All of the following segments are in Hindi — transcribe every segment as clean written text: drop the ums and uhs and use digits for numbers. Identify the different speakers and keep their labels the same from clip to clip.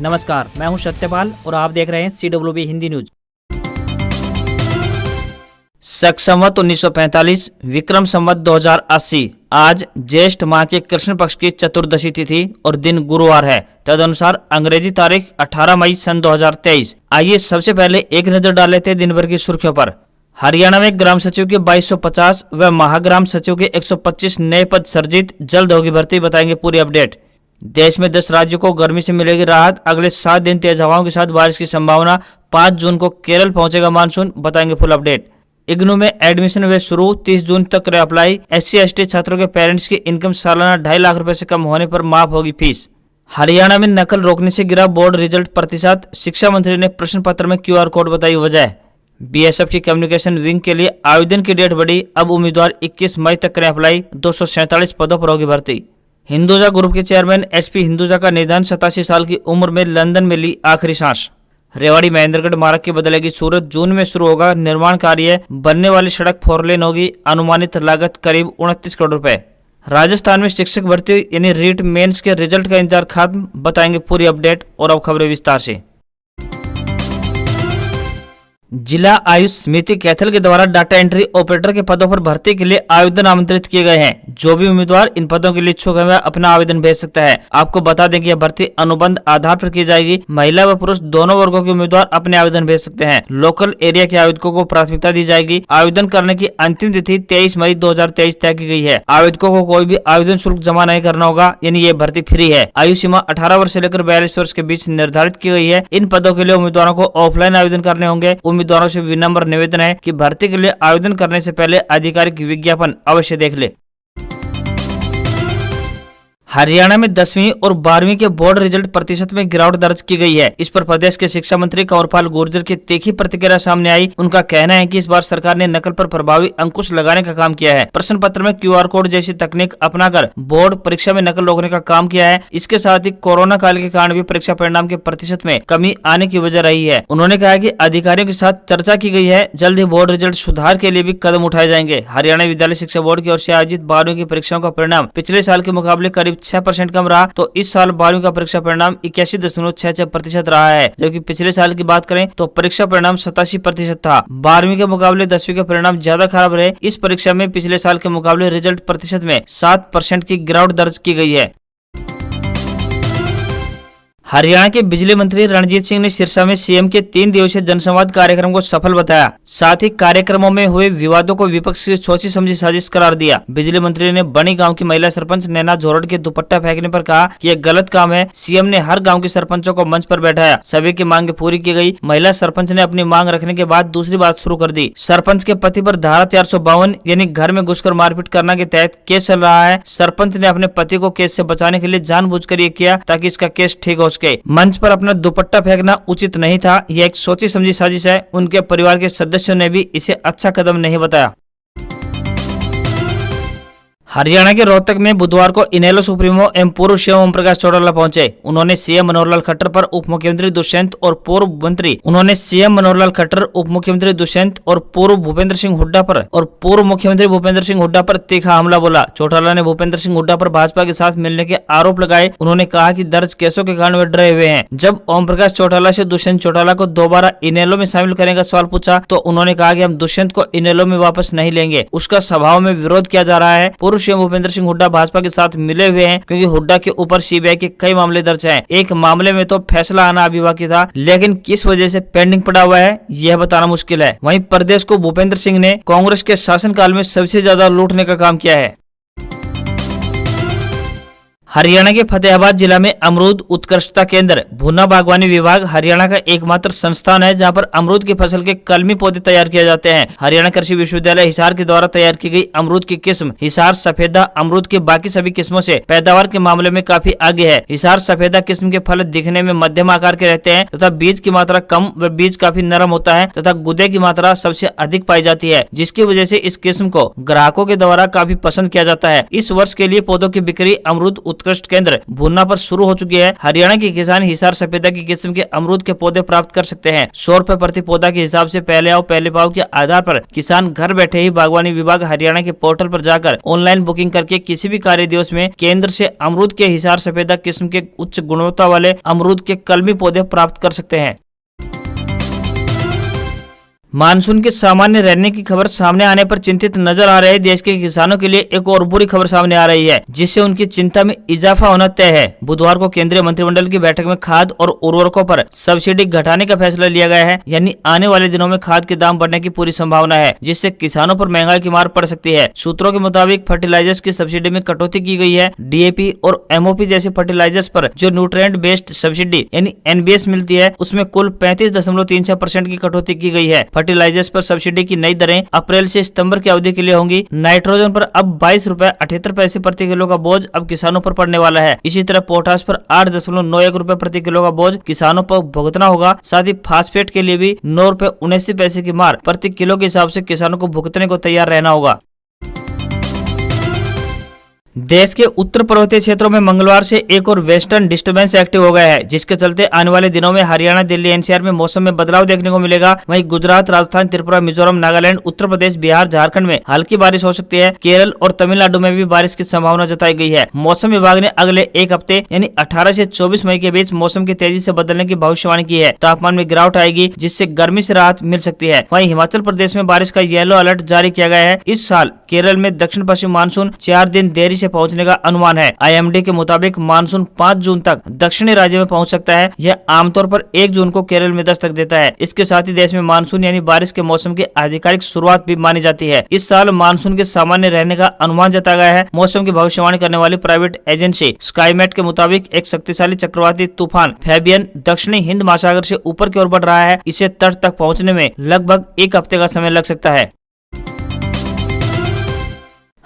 Speaker 1: नमस्कार, मैं हूं सत्यपाल और आप देख रहे हैं CWB हिंदी न्यूज। शक संवत 1945, विक्रम संवत 2080। आज ज्येष्ठ माह के कृष्ण पक्ष की चतुर्दशी तिथि और दिन गुरुवार है। तदनुसार अंग्रेजी तारीख 18 मई सन 2023। आइए सबसे पहले एक नजर डाल लेते हैं दिन भर की सुर्खियों पर। हरियाणा में ग्राम सचिव के 2250 व महाग्राम सचिव के 125 नए पद सृजित, जल्द होगी भर्ती, बताएंगे पूरी अपडेट। देश में 10 राज्यों को गर्मी से मिलेगी राहत, अगले 7 दिन तेज हवाओं के साथ बारिश की संभावना। 5 जून को केरल पहुंचेगा मानसून, बताएंगे फुल अपडेट। इग्नू में एडमिशन हुए शुरू, 30 जून तक करे अप्लाई। SC/ST छात्रों के पेरेंट्स की इनकम सालाना 2.5 लाख रुपए से कम होने पर माफ होगी फीस। हरियाणा में नकल रोकने से गिरा बोर्ड रिजल्ट प्रतिशत, शिक्षा मंत्री ने प्रश्न पत्र में QR कोड बताई वजह। BSF की कम्युनिकेशन विंग के लिए आवेदन की डेट बढ़ी, अब उम्मीदवार 21 मई तक करें अप्लाई। 247 पदों पर होगी भर्ती। हिंदुजा ग्रुप के चेयरमैन SP हिंदुजा का निधन, 87 साल की उम्र में लंदन में ली आखिरी सांस। रेवाड़ी महेंद्रगढ़ मार्ग की बदलेगी सूरत, जून में शुरू होगा निर्माण कार्य, बनने वाली सड़क 4 लेन होगी, अनुमानित लागत करीब 29 करोड़ रुपए। राजस्थान में शिक्षक भर्ती यानी रीट मेंस के रिजल्ट का इंतजार खत्म, बताएंगे पूरी अपडेट। और अब खबरें विस्तार से। जिला आयुष समिति कैथल के द्वारा डाटा एंट्री ऑपरेटर के पदों पर भर्ती के लिए आवेदन आमंत्रित किए गए हैं। जो भी उम्मीदवार इन पदों के लिए इच्छुक है वह अपना आवेदन भेज सकता है। आपको बता दें कि यह भर्ती अनुबंध आधार पर की जाएगी। महिला व पुरुष दोनों वर्गों के उम्मीदवार अपने आवेदन भेज सकते हैं। लोकल एरिया के आवेदकों को प्राथमिकता दी जाएगी। आवेदन करने की अंतिम तिथि 23 मई 2023 तय की गई है। आवेदकों को कोई भी आवेदन शुल्क जमा नहीं करना होगा, यानी ये भर्ती फ्री है। आयु सीमा 18 वर्ष से लेकर 42 वर्ष के बीच निर्धारित की गई है। इन पदों के लिए उम्मीदवारों को ऑफलाइन आवेदन करने होंगे। उम्मीदवारों से विनम्र निवेदन है कि भर्ती के लिए आवेदन करने से पहले आधिकारिक विज्ञापन अवश्य देख ले। हरियाणा में 10वीं और 12वीं के बोर्ड रिजल्ट प्रतिशत में गिरावट दर्ज की गई है। इस पर प्रदेश के शिक्षा मंत्री कंवरपाल गुर्जर की तीखी प्रतिक्रिया सामने आई। उनका कहना है कि इस बार सरकार ने नकल पर प्रभावी अंकुश लगाने का काम किया है। प्रश्न पत्र में QR कोड जैसी तकनीक अपनाकर बोर्ड परीक्षा में नकल रोकने का काम किया है। इसके साथ ही कोरोना काल के कारण भी परीक्षा परिणाम के प्रतिशत में कमी आने की वजह रही है। उन्होंने कहा कि अधिकारियों के साथ चर्चा की गई है, जल्द ही बोर्ड रिजल्ट सुधार के लिए भी कदम उठाए जाएंगे। हरियाणा विद्यालय शिक्षा बोर्ड की ओर से आयोजित 12वीं की परीक्षाओं का परिणाम पिछले साल के मुकाबले करीब 6% कम रहा, तो इस साल 12वीं का परीक्षा परिणाम 81.66% रहा है। जबकि पिछले साल की बात करें तो परीक्षा परिणाम 87% था। 12वीं के मुकाबले 10वीं के परिणाम ज्यादा खराब रहे। इस परीक्षा में पिछले साल के मुकाबले रिजल्ट प्रतिशत में 7% की गिरावट दर्ज की गई है। हरियाणा के बिजली मंत्री रणजीत सिंह ने सिरसा में CM के 3 दिवसीय जनसंवाद कार्यक्रम को सफल बताया। साथ ही कार्यक्रमों में हुए विवादों को विपक्ष की सोची समझी साजिश करार दिया। बिजली मंत्री ने बनी गांव की महिला सरपंच नैना जोरड़ के दुपट्टा फेंकने पर कहा कि यह गलत काम है। CM ने हर गांव के सरपंचों को मंच पर बैठाया, सभी की मांगे पूरी की गई। महिला सरपंच ने अपनी मांग रखने के बाद दूसरी बात शुरू कर दी। सरपंच के पति पर धारा 452 यानी घर में घुसकर मारपीट करना के तहत केस चल रहा है। सरपंच ने अपने पति को केस से बचाने के लिए जानबूझकर ये किया ताकि इसका केस ठीक हो सके। मंच पर अपना दुपट्टा फेंकना उचित नहीं था, यह एक सोची समझी साजिश है। उनके परिवार के सदस्यों ने भी इसे अच्छा कदम नहीं बताया। हरियाणा के रोहतक में बुधवार को इनेलो सुप्रीमो एवं पूर्व CM ओम प्रकाश चौटाला पहुंचे। उन्होंने CM मनोहर लाल खट्टर पर उप मुख्यमंत्री दुष्यंत और पूर्व भूपेंद्र सिंह हुड्डा पर तीखा हमला बोला। चौटाला ने भूपेंद्र सिंह हुड्डा पर भाजपा के साथ मिलने के आरोप लगाए। उन्होंने कहा कि दर्ज केसों के कारण वे डरे हुए हैं। जब ओम प्रकाश चौटाला से दुष्यंत चौटाला को दोबारा इनेलो में शामिल करने का सवाल पूछा तो उन्होंने कहा कि हम दुष्यंत को इनेलो में वापस नहीं लेंगे, उसका सभाओं में विरोध किया जा रहा है। पूर्व CM भूपेंद्र सिंह हुड्डा भाजपा के साथ मिले हुए हैं क्योंकि हुड्डा के ऊपर CBI के कई मामले दर्ज हैं। एक मामले में तो फैसला आना अभी बाकी था, लेकिन किस वजह से पेंडिंग पड़ा हुआ है यह बताना मुश्किल है। वहीं प्रदेश को भूपेंद्र सिंह ने कांग्रेस के शासनकाल में सबसे ज्यादा लूटने का काम किया है। हरियाणा के फतेहाबाद जिला में अमरूद उत्कृष्टता केंद्र भुना बागवानी विभाग हरियाणा का एकमात्र संस्थान है जहां पर अमरूद की फसल के कलमी पौधे तैयार किए जाते हैं। हरियाणा कृषि विश्वविद्यालय हिसार के द्वारा तैयार की गई अमरूद की किस्म हिसार सफेदा अमरूद के बाकी सभी किस्मों से पैदावार के मामले में काफी आगे है। हिसार सफेदा किस्म के फल दिखने में मध्यम आकार के रहते हैं तथा बीज की मात्रा कम व बीज काफी नरम होता है तथा गुदे की मात्रा सबसे अधिक पाई जाती है, जिसकी वजह से इस किस्म को ग्राहकों के द्वारा काफी पसंद किया जाता है। इस वर्ष के लिए पौधों की बिक्री अमरूद उत्कृष्ट केंद्र भुन्ना पर शुरू हो चुकी है। हरियाणा के किसान हिसार सफेदा की किस्म के अमरूद के पौधे प्राप्त कर सकते हैं। 100 रुपए प्रति पौधा के हिसाब से पहले आओ पहले पाओ के आधार पर किसान घर बैठे ही बागवानी विभाग हरियाणा के पोर्टल पर जाकर ऑनलाइन बुकिंग करके किसी भी कार्य दिवस में केंद्र से अमरूद के हिसार सफेदा किस्म के उच्च गुणवत्ता वाले अमरूद के कलमी पौधे प्राप्त कर सकते हैं। मानसून के सामान्य रहने की खबर सामने आने पर चिंतित नजर आ रहे देश के किसानों के लिए एक और बुरी खबर सामने आ रही है, जिससे उनकी चिंता में इजाफा होना तय है। बुधवार को केंद्रीय मंत्रिमंडल की बैठक में खाद और उर्वरकों पर सब्सिडी घटाने का फैसला लिया गया है। यानी आने वाले दिनों में खाद के दाम बढ़ने की पूरी संभावना है, जिससे किसानों पर महंगाई की मार पड़ सकती है। सूत्रों के मुताबिक फर्टिलाइजर्स की सब्सिडी में कटौती की गई है। DAP और MOP जैसे फर्टिलाइजर्स पर जो न्यूट्रिएंट बेस्ड सब्सिडी यानी NBS मिलती है, उसमें कुल 35.36% की कटौती की गई है। फर्टिलाइजर्स पर सब्सिडी की नई दरें अप्रैल से सितंबर की अवधि के लिए होंगी। नाइट्रोजन पर अब 22 रुपए 78 पैसे प्रति किलो का बोझ अब किसानों पर पड़ने वाला है। इसी तरह पोटाश पर 8.91 रुपए प्रति किलो का बोझ किसानों पर भुगतना होगा। साथ ही फास्फेट के लिए भी 9 रुपए 79 पैसे की मार प्रति किलो के हिसाब से किसानों को भुगतने को तैयार रहना होगा। देश के उत्तर पर्वतीय क्षेत्रों में मंगलवार से एक और वेस्टर्न डिस्टर्बेंस एक्टिव हो गया है, जिसके चलते आने वाले दिनों में हरियाणा, दिल्ली, NCR में मौसम में बदलाव देखने को मिलेगा। वहीं गुजरात, राजस्थान, त्रिपुरा, मिजोरम, नागालैंड, उत्तर प्रदेश, बिहार, झारखंड में हल्की बारिश हो सकती है। केरल और तमिलनाडु में भी बारिश की संभावना जताई गई है। मौसम विभाग ने अगले एक हफ्ते यानी 18 से 24 मई के बीच मौसम की तेजी से बदलने की भविष्यवाणी की है। तापमान में गिरावट आएगी, जिससे गर्मी से राहत मिल सकती है। वहीं हिमाचल प्रदेश में बारिश का येलो अलर्ट जारी किया गया है। इस साल केरल में दक्षिण पश्चिम मानसून 4 दिन देरी से पहुंचने का अनुमान है। IMD के मुताबिक मानसून 5 जून तक दक्षिणी राज्य में पहुंच सकता है। यह आमतौर पर 1 जून को केरल में दस्तक देता है। इसके साथ ही देश में मानसून यानी बारिश के मौसम की आधिकारिक शुरुआत भी मानी जाती है। इस साल मानसून के सामान्य रहने का अनुमान जताया गया है। मौसम की भविष्यवाणी करने वाली प्राइवेट एजेंसी स्काईमेट के मुताबिक एक शक्तिशाली चक्रवाती तूफान फेबियन दक्षिणी हिंद महासागर से ऊपर की ओर बढ़ रहा है। इसे तट तक पहुंचने में लगभग 1 हफ्ते का समय लग सकता है।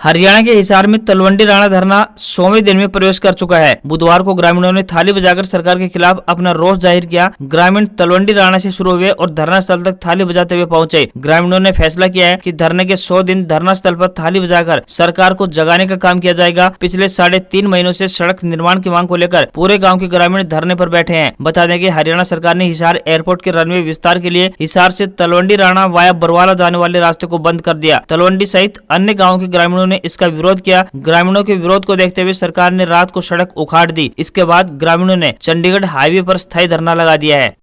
Speaker 1: हरियाणा के हिसार में तलवंडी राणा धरना 100वें दिन में प्रवेश कर चुका है। बुधवार को ग्रामीणों ने थाली बजाकर सरकार के खिलाफ अपना रोष जाहिर किया। ग्रामीण तलवंडी राणा से शुरू हुए और धरना स्थल तक थाली बजाते हुए पहुंचे। ग्रामीणों ने फैसला किया है कि धरने के 100 दिन धरना स्थल पर थाली बजाकर सरकार को जगाने का काम किया जाएगा। पिछले 3.5 महीनों से सड़क निर्माण की मांग को लेकर पूरे गाँव के ग्रामीण धरने पर बैठे हैं। बता दें कि हरियाणा सरकार ने हिसार एयरपोर्ट के रनवे विस्तार के लिए हिसार से तलवंडी राणा वाया बरवाला जाने वाले रास्ते को बंद कर दिया। तलवंडी सहित अन्य गाँव के ग्रामीणों ने इसका विरोध किया। ग्रामीणों के विरोध को देखते हुए सरकार ने रात को सड़क उखाड़ दी। इसके बाद ग्रामीणों ने चंडीगढ़ हाईवे पर स्थायी धरना लगा दिया है।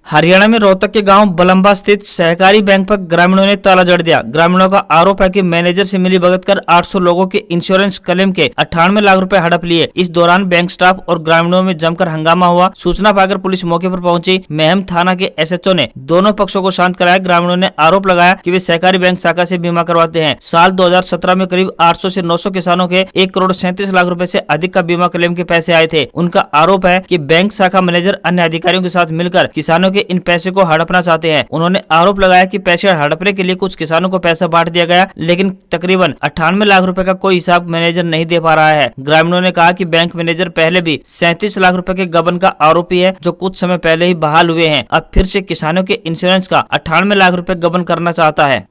Speaker 1: हरियाणा में रोहतक के गांव बलंबा स्थित सहकारी बैंक पर ग्रामीणों ने ताला जड़ दिया। ग्रामीणों का आरोप है कि मैनेजर से मिली भगत कर 800 लोगों के इंश्योरेंस क्लेम के 98 लाख रुपए हड़प लिए। इस दौरान बैंक स्टाफ और ग्रामीणों में जमकर हंगामा हुआ। सूचना पाकर पुलिस मौके पर पहुंची। महम थाना के SHO ने दोनों पक्षों को शांत कराया। ग्रामीणों ने आरोप लगाया कि वे सहकारी बैंक शाखा से बीमा करवाते हैं। साल 2017 में करीब 800 से 900 किसानों के 1,37,00,000 रुपए से अधिक का बीमा क्लेम के पैसे आए थे। उनका आरोप है कि बैंक शाखा मैनेजर अन्य अधिकारियों के साथ मिलकर किसानों के इन पैसे को हड़पना चाहते हैं। उन्होंने आरोप लगाया कि पैसे हड़पने के लिए कुछ किसानों को पैसा बांट दिया गया, लेकिन तकरीबन 98 लाख रुपए का कोई हिसाब मैनेजर नहीं दे पा रहा है। ग्रामीणों ने कहा कि बैंक मैनेजर पहले भी 37 लाख रुपए के गबन का आरोपी है, जो कुछ समय पहले ही बहाल हुए हैं। अब फिर से किसानों के इंश्योरेंस का 98 लाख रुपए गबन करना चाहता है।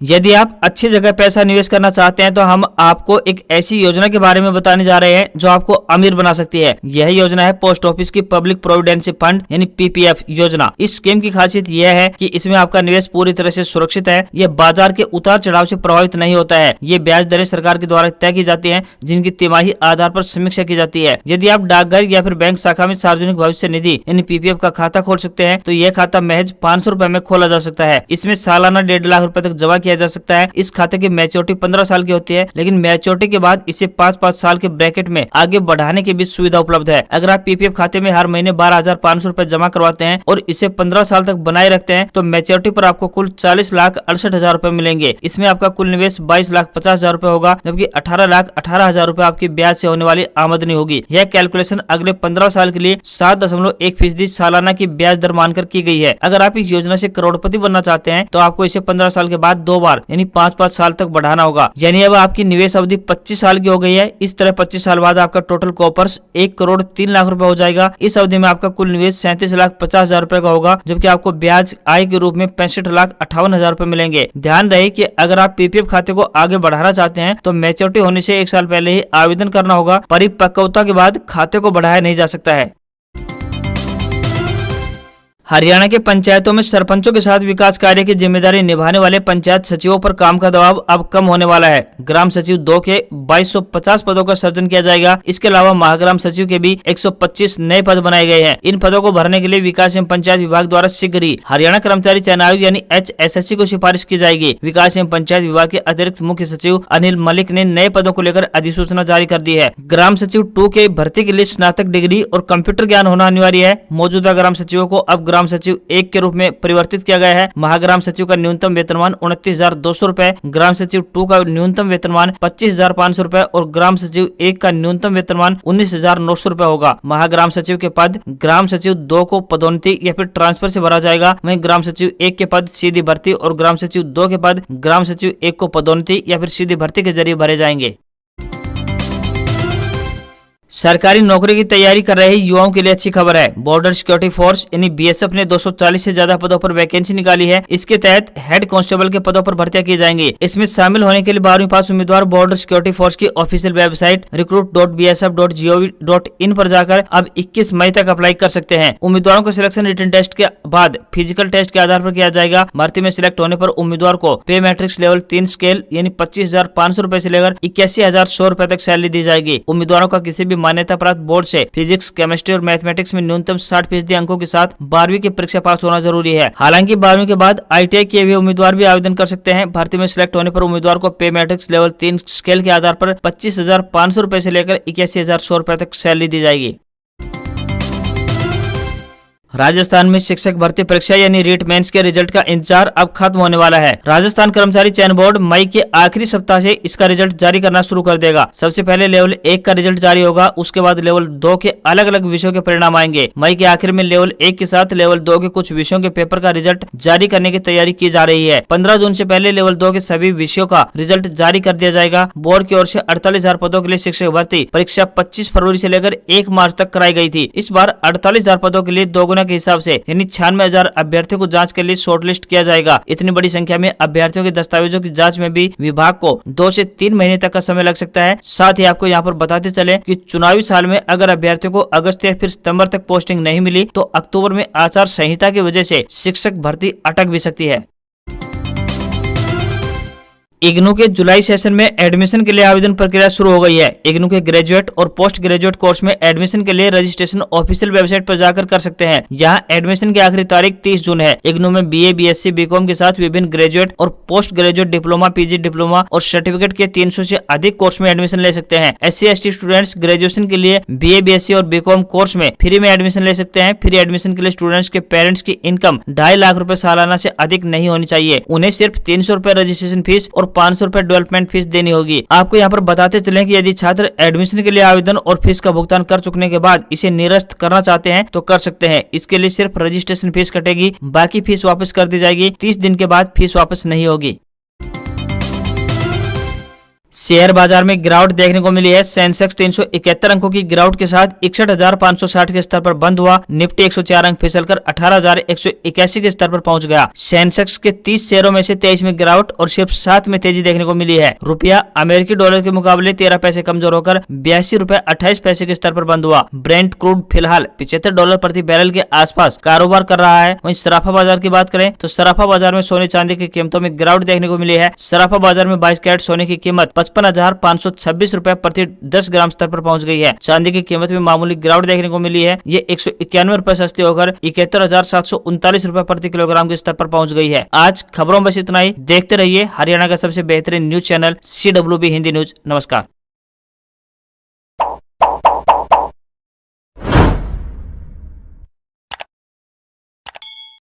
Speaker 1: यदि आप अच्छी जगह पैसा निवेश करना चाहते हैं तो हम आपको एक ऐसी योजना के बारे में बताने जा रहे हैं जो आपको अमीर बना सकती है। यह योजना है पोस्ट ऑफिस की पब्लिक प्रोविडेंट फंड यानी PPF योजना। इस स्कीम की खासियत यह है कि इसमें आपका निवेश पूरी तरह से सुरक्षित है। यह बाजार के उतार चढ़ाव से प्रभावित नहीं होता है। ये ब्याज दरें सरकार के द्वारा तय की जाती है, जिनकी तिमाही आधार पर समीक्षा की जाती है। यदि आप डाकघर या फिर बैंक शाखा में सार्वजनिक भविष्य निधि यानी PPF का खाता खोल सकते हैं तो यह खाता महज 500 रुपए में खोला जा सकता है। इसमें सालाना 1.5 लाख रुपए तक जमा किया जा सकता है। इस खाते की मैच्योरिटी 15 साल की होती है, लेकिन मैच्योरिटी के बाद इसे 5-5 साल के ब्रैकेट में आगे बढ़ाने की भी सुविधा उपलब्ध है। अगर आप PPF खाते में हर महीने 12,500 रुपए जमा करवाते हैं और इसे 15 साल तक बनाए रखते हैं तो मैच्योरिटी पर आपको कुल 40,68,000 रुपए मिलेंगे। इसमें आपका कुल निवेश 22,50,000 रुपए होगा, जबकि 18,18,000 रुपए आपकी ब्याज से होने वाली आमदनी होगी। यह कैलकुलेशन अगले 15 साल के लिए 7.1% सालाना की ब्याज दर मानकर की गई है। अगर आप इस योजना से करोड़पति बनना चाहते हैं तो आपको इसे 15 साल के बाद 2 बार यानी 5-5 साल तक बढ़ाना होगा। यानी अब आपकी निवेश अवधि 25 साल की हो गई है। इस तरह 25 साल बाद आपका टोटल कॉपर्स 1,03,00,000 रुपए हो जाएगा। इस अवधि में आपका कुल निवेश 37,50,000 रुपए का होगा, जबकि आपको ब्याज आय के रूप में 65,58,000 रुपए मिलेंगे। ध्यान रहे कि अगर आप पीपीएफ खाते को आगे बढ़ाना चाहते हैं तो मैच्योरिटी होने से 1 साल पहले ही आवेदन करना होगा। परिपक्वता के बाद खाते को बढ़ाया नहीं जा सकता है। हरियाणा के पंचायतों में सरपंचों के साथ विकास कार्य की जिम्मेदारी निभाने वाले पंचायत सचिवों पर काम का दबाव अब कम होने वाला है। ग्राम सचिव 2 के 2250 पदों का सृजन किया जाएगा। इसके अलावा महाग्राम सचिव के भी 125 नए पद बनाए गए हैं। इन पदों को भरने के लिए विकास एवं पंचायत विभाग द्वारा शीघ्र ही हरियाणा कर्मचारी चयन आयोग यानी HSSC को सिफारिश की जाएगी। विकास एवं पंचायत विभाग के अतिरिक्त मुख्य सचिव अनिल मलिक ने नए पदों को लेकर अधिसूचना जारी कर दी है। ग्राम सचिव 2 के भर्ती के लिए स्नातक डिग्री और कंप्यूटर ज्ञान होना अनिवार्य है। मौजूदा ग्राम सचिवों को अब ग्राम सचिव 1 के रूप में परिवर्तित किया गया है। महाग्राम सचिव का न्यूनतम वेतनमान 29,200 रुपए, ग्राम सचिव 2 का न्यूनतम वेतनमान 25,500 रुपए और ग्राम सचिव 1 का न्यूनतम वेतनमान 19,900 रुपए होगा। महाग्राम सचिव के पद ग्राम सचिव 2 को पदोन्नति या फिर ट्रांसफर से भरा जाएगा। वहीं ग्राम सचिव 1 के पद सीधी भर्ती और ग्राम सचिव 2 के पद ग्राम सचिव 1 को पदोन्नति या फिर सीधी भर्ती के जरिए भरे जाएंगे। सरकारी नौकरी की तैयारी कर रहे युवाओं के लिए अच्छी खबर है। बॉर्डर सिक्योरिटी फोर्स यानी BSF ने 240 से ज्यादा पदों पर वैकेंसी निकाली है। इसके तहत हेड कांस्टेबल के पदों पर भर्तियां की जाएंगी। इसमें शामिल होने के लिए 12वीं पास उम्मीदवार बॉर्डर सिक्योरिटी फोर्स की ऑफिशियल वेबसाइट recruit.bsf.gov.in पर जाकर अब 21 मई तक अप्लाई कर सकते हैं। उम्मीदवारों का सिलेक्शन रिटन टेस्ट के बाद फिजिकल टेस्ट के आधार पर किया जाएगा। भर्ती में सिलेक्ट होने पर उम्मीदवार को पे मैट्रिक्स लेवल 3 स्केल यानी 25,500 रुपए से लेकर 81,100 रुपए तक सैलरी दी जाएगी। उम्मीदवारों का किसी भी मान्यता प्राप्त बोर्ड से फिजिक्स, केमिस्ट्री और मैथमेटिक्स में न्यूनतम 60% अंकों के साथ 12वीं की परीक्षा पास होना जरूरी है। हालांकि 12वीं के बाद ITI किए हुए उम्मीदवार भी आवेदन कर सकते हैं। भर्ती में सिलेक्ट होने पर उम्मीदवार को पे मैट्रिक्स लेवल 3 स्केल के आधार पर 25,500 रुपए से लेकर 81,100 रुपए तक सैलरी दी जाएगी। राजस्थान में शिक्षक भर्ती परीक्षा यानी रीट मेंस के रिजल्ट का इंतजार अब खत्म होने वाला है। राजस्थान कर्मचारी चयन बोर्ड मई के आखिरी सप्ताह से इसका रिजल्ट जारी करना शुरू कर देगा। सबसे पहले लेवल 1 का रिजल्ट जारी होगा, उसके बाद लेवल 2 के अलग अलग विषयों के परिणाम आएंगे। मई के आखिर में लेवल 1 के साथ लेवल 2 के कुछ विषयों के पेपर का रिजल्ट जारी करने की तैयारी की जा रही है। 15 जून से पहले लेवल 2 के सभी विषयों का रिजल्ट जारी कर दिया जाएगा। बोर्ड की ओर से 48,000 पदों के लिए शिक्षक भर्ती परीक्षा 25 फरवरी से लेकर 1 मार्च तक कराई गई थी। इस बार 48,000 पदों के लिए दोगुना के हिसाब से यानी 96,000 अभ्यर्थियों को जांच के लिए शॉर्टलिस्ट किया जाएगा। इतनी बड़ी संख्या में अभ्यर्थियों के दस्तावेजों की जांच में भी विभाग को 2 से 3 महीने तक का समय लग सकता है। साथ ही आपको यहाँ पर बताते चले कि चुनावी साल में अगर अभ्यर्थियों को अगस्त या फिर सितंबर तक पोस्टिंग नहीं मिली तो अक्टूबर में आचार संहिता की वजह से शिक्षक भर्ती अटक भी सकती है। इग्नू के जुलाई सेशन में एडमिशन के लिए आवेदन प्रक्रिया शुरू हो गई है। इग्नू के ग्रेजुएट और पोस्ट ग्रेजुएट कोर्स में एडमिशन के लिए रजिस्ट्रेशन ऑफिशियल वेबसाइट पर जाकर कर सकते हैं। यहाँ एडमिशन की आखिरी तारीख 30 जून है। इग्नू में BA, BSc, BCom के साथ विभिन्न ग्रेजुएट और post graduate diploma, PG diploma और सर्टिफिकेट के 300 से अधिक कोर्स में एडमिशन ले सकते हैं। SC/ST स्टूडेंट्स ग्रेजुएशन के लिए BA, BSc और BCom कोर्स में फ्री में एडमिशन ले सकते हैं। फ्री एडमिशन के लिए स्टूडेंट्स के पेरेंट्स की इनकम 2.5 लाख रुपए सालाना से अधिक नहीं होनी चाहिए। उन्हें सिर्फ 300 रुपए रजिस्ट्रेशन फीस और 500 रुपए डेवलपमेंट फीस देनी होगी। आपको यहाँ पर बताते चलें कि यदि छात्र एडमिशन के लिए आवेदन और फीस का भुगतान कर चुकने के बाद इसे निरस्त करना चाहते हैं तो कर सकते हैं। इसके लिए सिर्फ रजिस्ट्रेशन फीस कटेगी, बाकी फीस वापस कर दी जाएगी। 30 दिन के बाद फीस वापस नहीं होगी। शेयर बाजार में गिरावट देखने को मिली है। सेंसेक्स 371 अंकों की गिरावट के साथ 61,560 के स्तर पर बंद हुआ। निफ्टी 104 अंक फिसलकर 18,181 के स्तर पर पहुंच गया। सेंसेक्स के 30 शेयरों में से 23 में गिरावट और सिर्फ 7 में तेजी देखने को मिली है। रुपया अमेरिकी डॉलर के मुकाबले 13 पैसे कमजोर होकर 82 रुपए 28 पैसे के स्तर पर बंद हुआ। ब्रेंट क्रूड फिलहाल $75 प्रति बैरल के आसपास कारोबार कर रहा है। वहीं सराफा बाजार की बात करें तो सराफा बाजार में सोने चांदी की कीमतों में गिरावट देखने को मिली है। सराफा बाजार में 22 कैरेट सोने की कीमत 55,526 रुपए प्रति 10 ग्राम स्तर पर पहुंच गई है। चांदी की कीमत में मामूली गिरावट देखने को मिली है। ये 191 रुपए सस्ती होकर 71,739 रुपए प्रति किलोग्राम के स्तर पर पहुंच गई है। आज खबरों में बस इतना ही। देखते रहिए हरियाणा का सबसे बेहतरीन news channel CWB Hindi news. नमस्कार।